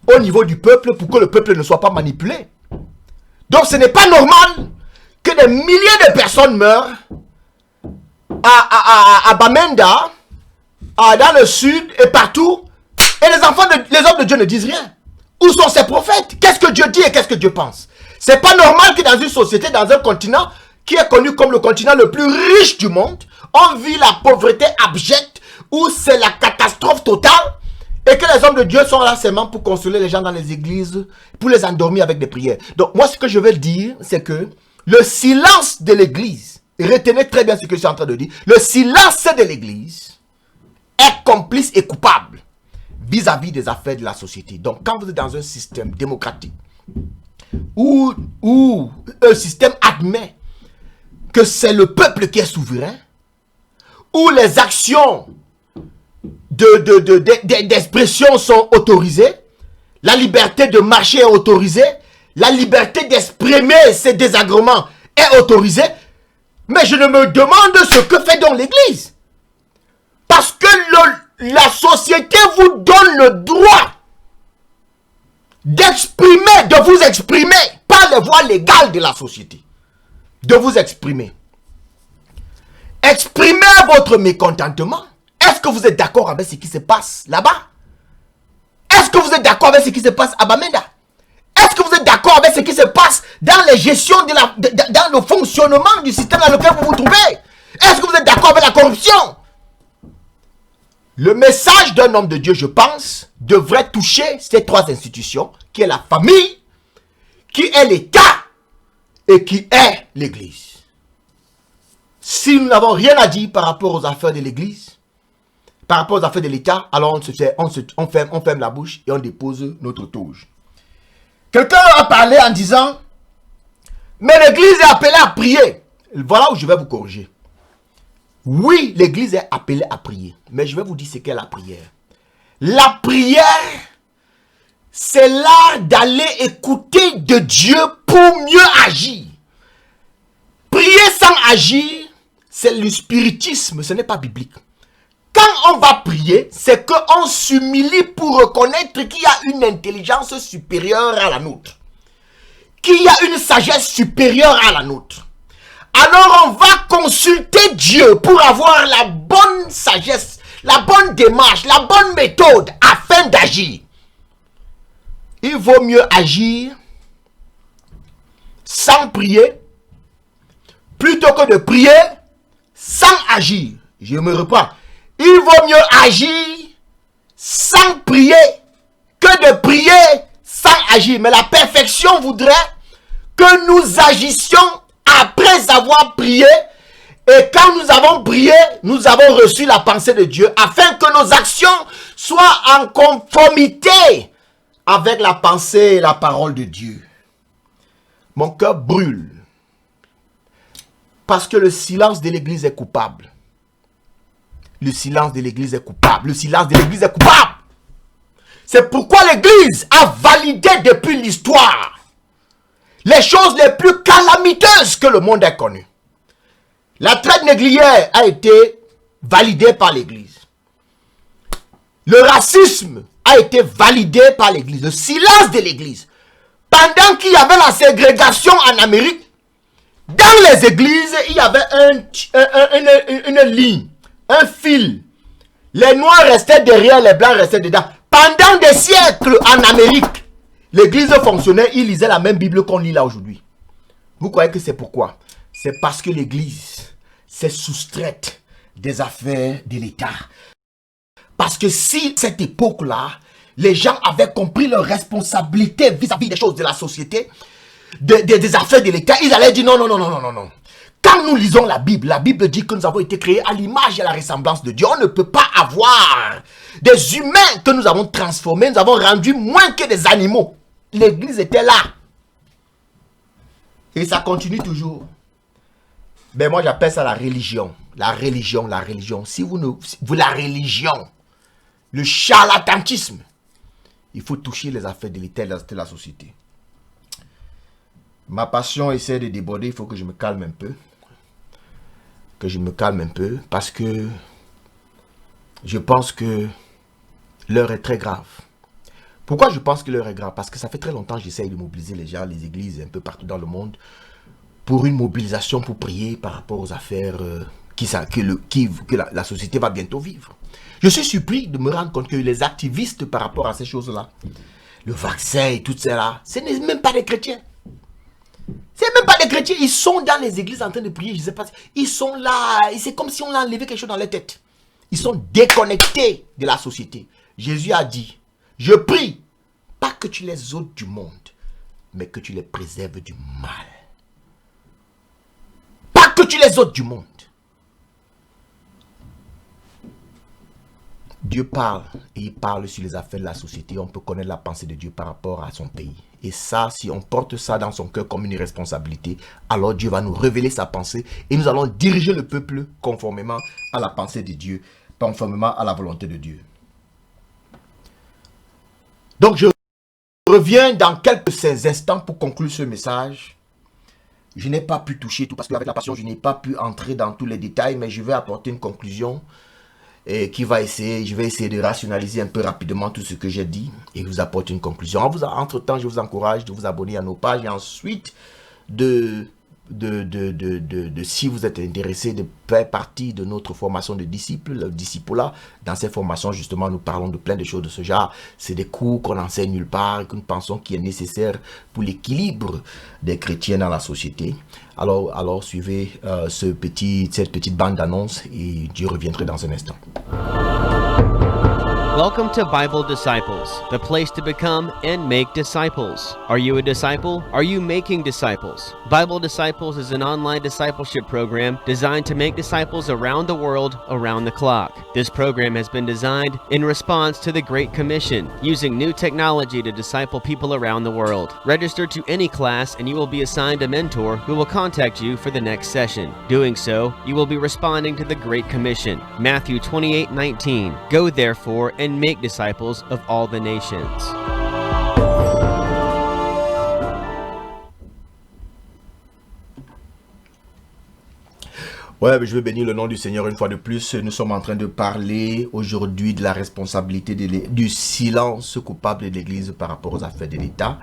au niveau du peuple pour que le peuple ne soit pas manipulé. Donc ce n'est pas normal que des milliers de personnes meurent à Bamenda, dans le sud et partout, et les hommes de Dieu ne disent rien. Où sont ces prophètes? Qu'est-ce que Dieu dit et qu'est-ce que Dieu pense? C'est pas normal que dans une société, dans un continent qui est connu comme le continent le plus riche du monde, on vit la pauvreté abjecte, où c'est la catastrophe totale, et que les hommes de Dieu sont là seulement pour consoler les gens dans les églises, pour les endormir avec des prières. Donc moi, ce que je veux dire, c'est que le silence de l'église, retenez très bien ce que je suis en train de dire, le silence de l'église est complice et coupable vis-à-vis des affaires de la société. Donc quand vous êtes dans un système démocratique, où un système admet que c'est le peuple qui est souverain, où les actions d'expression sont autorisées, la liberté de marcher est autorisée, la liberté d'exprimer ses désagréments est autorisée, mais je ne me demande ce que fait donc l'Église. Parce que la société vous donne le droit d'exprimer, de vous exprimer par les voies légales de la société. De vous exprimer. Exprimez votre mécontentement. Est-ce que vous êtes d'accord avec ce qui se passe là-bas? Est-ce que vous êtes d'accord avec ce qui se passe à Bamenda? Est-ce que vous êtes d'accord avec ce qui se passe dans les gestions, dans le fonctionnement du système dans lequel vous vous trouvez? Est-ce que vous êtes d'accord avec la corruption? Le message d'un homme de Dieu, je pense, devrait toucher ces trois institutions, qui est la famille, qui est l'État et qui est l'Église. Si nous n'avons rien à dire par rapport aux affaires de l'Église, par rapport aux affaires de l'État, alors on ferme la bouche et on dépose notre touche. Quelqu'un a parlé en disant, mais l'Église est appelée à prier. Voilà où je vais vous corriger. Oui, l'Église est appelée à prier, mais je vais vous dire ce qu'est la prière. La prière, c'est l'art d'aller écouter de Dieu pour mieux agir. Prier sans agir, c'est le spiritisme, ce n'est pas biblique. Quand on va prier, c'est qu'on s'humilie pour reconnaître qu'il y a une intelligence supérieure à la nôtre. Qu'il y a une sagesse supérieure à la nôtre. Alors on va consulter Dieu pour avoir la bonne sagesse, la bonne démarche, la bonne méthode afin d'agir. Il vaut mieux agir sans prier plutôt que de prier sans agir. Je me reprends. Il vaut mieux agir sans prier que de prier sans agir. Mais la perfection voudrait que nous agissions après avoir prié. Et quand nous avons prié, nous avons reçu la pensée de Dieu afin que nos actions soient en conformité avec la pensée et la parole de Dieu. Mon cœur brûle parce que le silence de l'Église est coupable. Le silence de l'Église est coupable. Le silence de l'Église est coupable. C'est pourquoi l'Église a validé depuis l'histoire les choses les plus calamiteuses que le monde ait connues. La traite négrière a été validée par l'Église. Le racisme a été validé par l'Église. Le silence de l'Église. Pendant qu'il y avait la ségrégation en Amérique, dans les églises, il y avait une ligne, un fil. Les noirs restaient derrière, les blancs restaient dedans. Pendant des siècles en Amérique, l'église fonctionnait, ils lisaient la même Bible qu'on lit là aujourd'hui. Vous croyez que c'est pourquoi? C'est parce que l'église s'est soustraite des affaires de l'État. Parce que si cette époque-là, les gens avaient compris leur responsabilité vis-à-vis des choses de la société, des affaires de l'État, ils allaient dire non. Quand nous lisons la Bible dit que nous avons été créés à l'image et à la ressemblance de Dieu. On ne peut pas avoir des humains que nous avons transformés, nous avons rendus moins que des animaux. L'église était là. Et ça continue toujours. Ben moi j'appelle ça la religion. La religion. Si la religion, le charlatanisme, il faut toucher les affaires de la société. Ma passion essaie de déborder, il faut que je me calme un peu. Parce que je pense que l'heure est très grave. Pourquoi je pense que l'heure est grave? Parce que ça fait très longtemps que j'essaye de mobiliser les gens, les églises un peu partout dans le monde pour une mobilisation, pour prier par rapport aux affaires que la société va bientôt vivre. Je suis surpris de me rendre compte que les activistes par rapport à ces choses-là, le vaccin et tout ça, ce n'est même pas des chrétiens. C'est même pas des chrétiens, ils sont dans les églises en train de prier, je sais pas, ils sont là, c'est comme si on a enlevé quelque chose dans leur tête. Ils sont déconnectés de la société. Jésus a dit, je prie, pas que tu les ôtes du monde, mais que tu les préserves du mal. Pas que tu les ôtes du monde. Dieu parle et il parle sur les affaires de la société. On peut connaître la pensée de Dieu par rapport à son pays. Et ça, si on porte ça dans son cœur comme une responsabilité, alors Dieu va nous révéler sa pensée et nous allons diriger le peuple conformément à la pensée de Dieu, conformément à la volonté de Dieu. Donc je reviens dans quelques instants pour conclure ce message. Je n'ai pas pu toucher tout parce qu'avec la passion, je n'ai pas pu entrer dans tous les détails, mais je vais apporter une conclusion. Et je vais essayer de rationaliser un peu rapidement tout ce que j'ai dit et vous apporter une conclusion. Entre-temps, je vous encourage de vous abonner à nos pages et ensuite si vous êtes intéressé de faire partie de notre formation de disciples, le disciple-là. Dans ces formations, justement, nous parlons de plein de choses de ce genre. C'est des cours qu'on enseigne nulle part, que nous pensons qu'il est nécessaire pour l'équilibre des chrétiens dans la société. Alors suivez cette petite bande d'annonces et je reviendrai dans un instant. Welcome to Bible Disciples, the place to become and make disciples. Are you a disciple? Are you making disciples? Bible Disciples is an online discipleship program designed to make disciples around the world, around the clock. This program has been designed in response to the Great Commission, using new technology to disciple people around the world. Register to any class and you will be assigned a mentor who will contact you for the next session. Doing so, you will be responding to the Great Commission, Matthew 28:19. Go therefore and make disciples of all the nations. Ouais, je veux bénir le nom du Seigneur une fois de plus. Nous sommes en train de parler aujourd'hui de la responsabilité du silence coupable de l'Église par rapport aux affaires de l'État.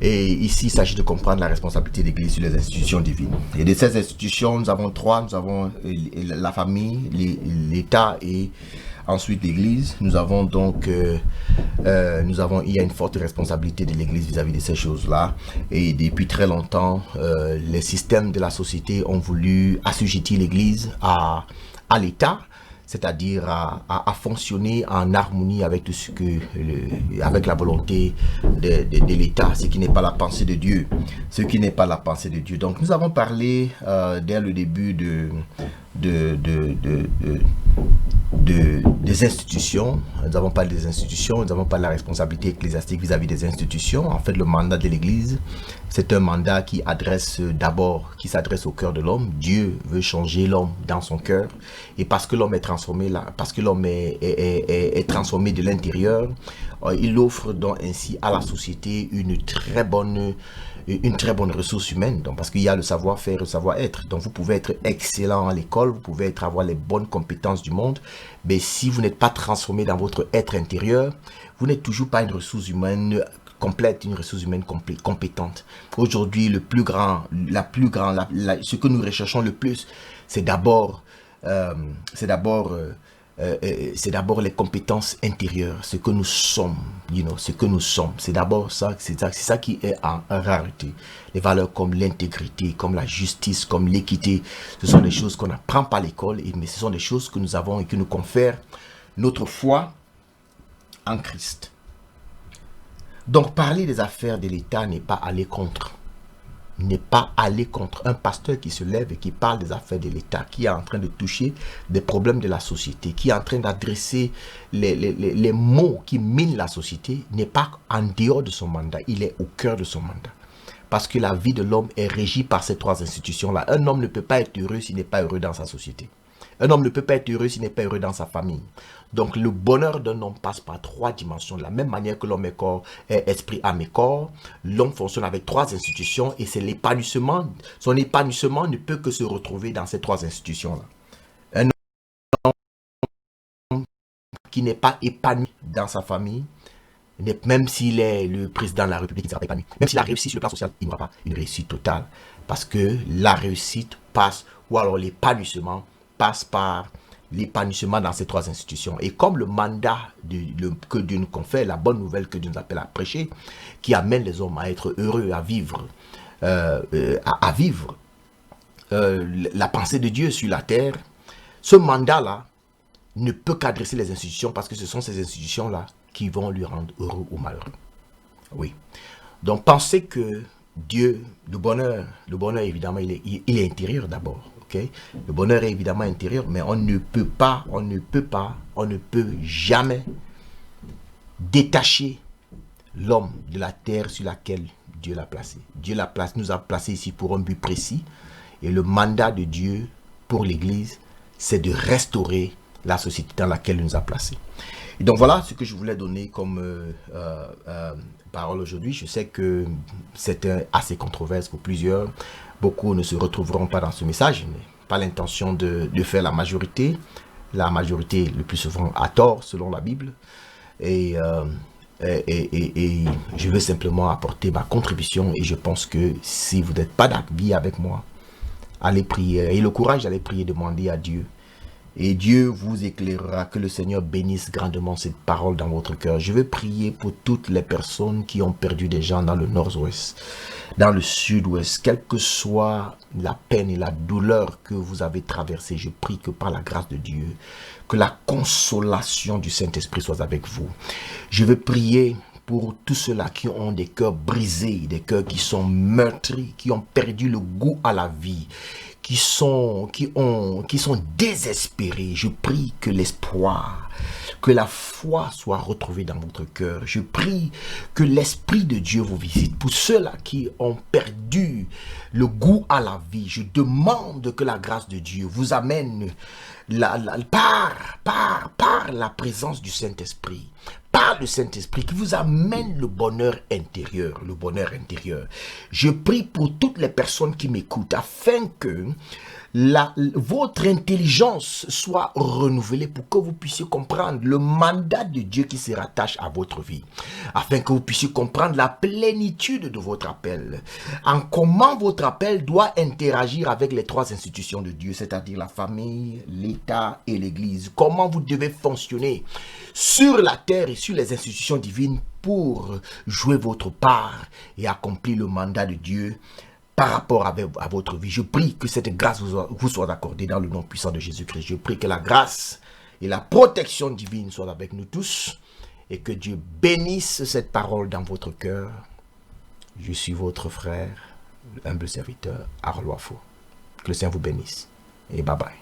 Et ici, il s'agit de comprendre la responsabilité de l'Église sur les institutions divines. Et de ces institutions, nous avons trois. Nous avons la famille, l'État et ensuite l'Église. Nous avons donc, il y a une forte responsabilité de l'Église vis-à-vis de ces choses-là. Et depuis très longtemps, les systèmes de la société ont voulu assujettir l'Église à l'État, c'est-à-dire à fonctionner en harmonie avec tout ce que avec la volonté de l'État, ce qui n'est pas la pensée de Dieu, Donc nous avons parlé dès le début des institutions. Nous avons parlé des institutions, nous avons parlé de la responsabilité ecclésiastique vis-à-vis des institutions. En fait, le mandat de l'Église, c'est un mandat qui s'adresse au cœur de l'homme. Dieu veut changer l'homme dans son cœur. Et parce que l'homme est transformé est transformé de l'intérieur, il offre donc ainsi à la société une très bonne ressource humaine. Donc, parce qu'il y a le savoir-faire et le savoir-être. Donc vous pouvez être excellent à l'école, vous pouvez avoir les bonnes compétences du monde, mais si vous n'êtes pas transformé dans votre être intérieur, vous n'êtes toujours pas une ressource humaine complète, une ressource humaine compétente. Aujourd'hui, ce que nous recherchons le plus, c'est d'abord les compétences intérieures, ce que nous sommes, C'est d'abord ça, c'est ça qui est en rareté. Les valeurs comme l'intégrité, comme la justice, comme l'équité, ce sont des choses qu'on n'apprend pas à l'école, mais ce sont des choses que nous avons et qui nous confèrent notre foi en Christ. Donc parler des affaires de l'État n'est pas aller contre. n'est pas aller contre un pasteur qui se lève et qui parle des affaires de l'État, qui est en train de toucher des problèmes de la société, qui est en train d'adresser les mots qui minent la société, n'est pas en dehors de son mandat, il est au cœur de son mandat. Parce que la vie de l'homme est régie par ces trois institutions-là. Un homme ne peut pas être heureux s'il n'est pas heureux dans sa société. Un homme ne peut pas être heureux s'il n'est pas heureux dans sa famille. Donc le bonheur d'un homme passe par trois dimensions. De la même manière que l'homme est corps, est esprit, âme et corps, l'homme fonctionne avec trois institutions et c'est l'épanouissement. Son épanouissement ne peut que se retrouver dans ces trois institutions-là. Un homme qui n'est pas épanoui dans sa famille, même s'il est le président de la République, il ne sera pas épanoui. Même s'il a réussi sur le plan social, il n'aura pas une réussite totale. Parce que la réussite passe, ou alors l'épanouissement passe par l'épanouissement dans ces trois institutions. Et comme le mandat que Dieu nous confère, la bonne nouvelle que Dieu nous appelle à prêcher, qui amène les hommes à être heureux, à vivre, la pensée de Dieu sur la terre, ce mandat-là ne peut qu'adresser les institutions parce que ce sont ces institutions-là qui vont lui rendre heureux ou malheureux. Oui. Donc pensez que Dieu, le bonheur évidemment, il est intérieur d'abord. Okay? Le bonheur est évidemment intérieur, mais on ne peut jamais détacher l'homme de la terre sur laquelle Dieu l'a placé. Dieu nous a placé ici pour un but précis. Et le mandat de Dieu pour l'Église, c'est de restaurer la société dans laquelle il nous a placés. Et donc voilà ce que je voulais donner comme parole aujourd'hui. Je sais que c'était assez controversé pour plusieurs. Beaucoup ne se retrouveront pas dans ce message. Je n'ai pas l'intention de faire la majorité. La majorité, le plus souvent, a tort selon la Bible. Et je veux simplement apporter ma contribution. Et je pense que si vous n'êtes pas d'avis avec moi, allez prier. Ayez le courage d'aller prier, demander à Dieu. Et Dieu vous éclairera, que le Seigneur bénisse grandement cette parole dans votre cœur. Je veux prier pour toutes les personnes qui ont perdu des gens dans le nord-ouest, dans le sud-ouest, quelle que soit la peine et la douleur que vous avez traversée. Je prie que par la grâce de Dieu, que la consolation du Saint-Esprit soit avec vous. Je veux prier pour tous ceux-là qui ont des cœurs brisés, des cœurs qui sont meurtris, qui ont perdu le goût à la vie, qui sont désespérés. Je prie que l'espoir, que la foi soit retrouvée dans votre cœur. Je prie que l'Esprit de Dieu vous visite. Pour ceux-là qui ont perdu le goût à la vie, je demande que la grâce de Dieu vous amène par la présence du Saint-Esprit, par le Saint-Esprit qui vous amène le bonheur intérieur, Je prie pour toutes les personnes qui m'écoutent afin que votre intelligence soit renouvelée pour que vous puissiez comprendre le mandat de Dieu qui se rattache à votre vie, afin que vous puissiez comprendre la plénitude de votre appel, en comment votre appel doit interagir avec les trois institutions de Dieu, c'est-à-dire la famille, l'État et l'Église, comment vous devez fonctionner sur la terre et sur les institutions divines pour jouer votre part et accomplir le mandat de Dieu par rapport à votre vie. Je prie que cette grâce vous soit accordée dans le nom puissant de Jésus-Christ. Je prie que la grâce et la protection divine soient avec nous tous et que Dieu bénisse cette parole dans votre cœur. Je suis votre frère, humble serviteur, Harold Wafo. Que le Seigneur vous bénisse et bye bye.